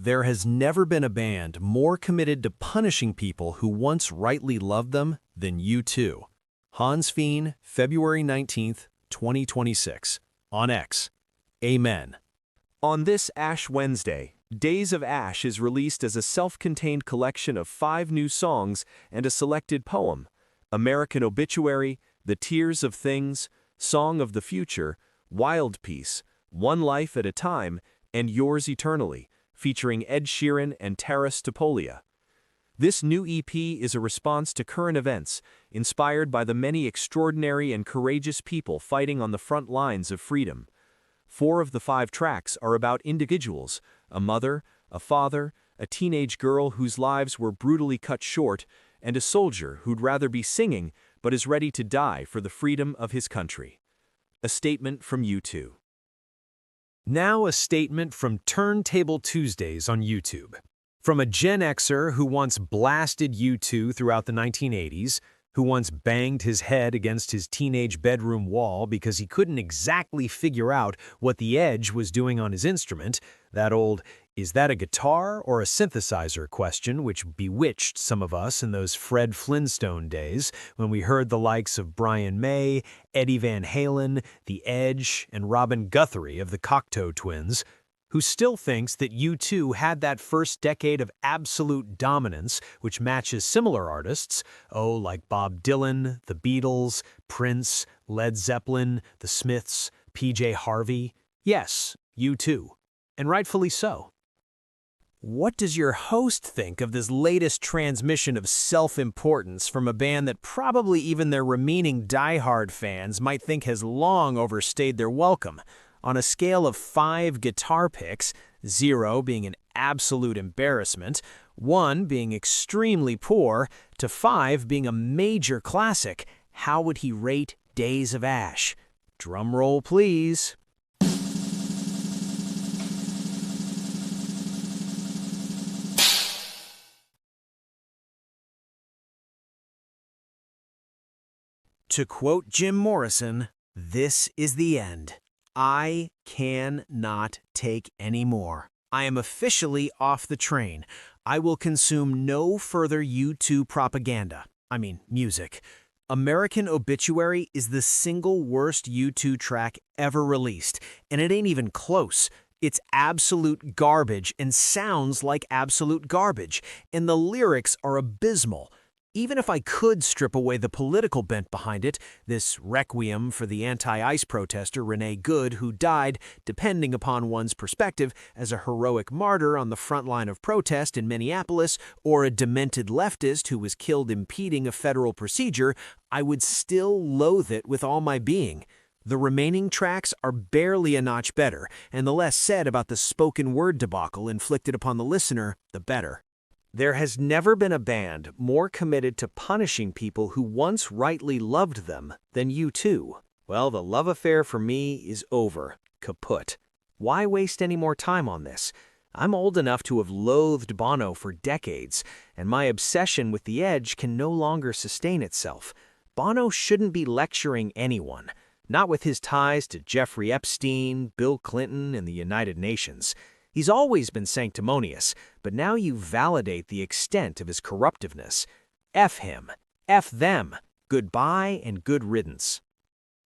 There has never been a band more committed to punishing people who once rightly loved them than U2. Hans Fien, February 19th, 2026. On X. Amen. On this Ash Wednesday, Days of Ash is released as a self-contained collection of 5 new songs and a selected poem: American Obituary, The Tears of Things, Song of the Future, Wild Peace, One Life at a Time, and Yours Eternally, featuring Ed Sheeran and Taras Topolia. This new EP is a response to current events, inspired by the many extraordinary and courageous people fighting on the front lines of freedom. 4 of the 5 tracks are about individuals: a mother, a father, a teenage girl whose lives were brutally cut short, and a soldier who'd rather be singing but is ready to die for the freedom of his country. A statement from U2. Now a statement from Turntable Tuesdays on YouTube. From a Gen-Xer who once blasted U2 throughout the 1980s, who once banged his head against his teenage bedroom wall because he couldn't exactly figure out what the Edge was doing on his instrument, that old "is that a guitar or a synthesizer" question which bewitched some of us in those Fred Flintstone days when we heard the likes of Brian May, Eddie Van Halen, the Edge, and Robin Guthrie of the Cocteau Twins, who still thinks that U2 had that first decade of absolute dominance which matches similar artists, like Bob Dylan, the Beatles, Prince, Led Zeppelin, the Smiths, PJ Harvey. Yes, U2. And rightfully so. What does your host think of this latest transmission of self-importance from a band that probably even their remaining diehard fans might think has long overstayed their welcome? On a scale of 5 guitar picks, 0 being an absolute embarrassment, 1 being extremely poor, to 5 being a major classic, how would he rate Days of Ash? Drum roll, please. To quote Jim Morrison, "This is the end. I cannot take any more. I am officially off the train. I will consume no further U2 propaganda. Music. American Obituary is the single worst U2 track ever released, and it ain't even close. It's absolute garbage and sounds like absolute garbage, and the lyrics are abysmal. Even if I could strip away the political bent behind it, this requiem for the anti-ICE protester Renee Good, who died, depending upon one's perspective, as a heroic martyr on the front line of protest in Minneapolis, or a demented leftist who was killed impeding a federal procedure, I would still loathe it with all my being. The remaining tracks are barely a notch better, and the less said about the spoken word debacle inflicted upon the listener, the better. There has never been a band more committed to punishing people who once rightly loved them than U2. Well, the love affair for me is over. Kaput. Why waste any more time on this? I'm old enough to have loathed Bono for decades, and my obsession with the Edge can no longer sustain itself. Bono shouldn't be lecturing anyone, not with his ties to Jeffrey Epstein, Bill Clinton, and the United Nations. He's always been sanctimonious, but now you validate the extent of his corruptiveness. F him. F them. Goodbye and good riddance.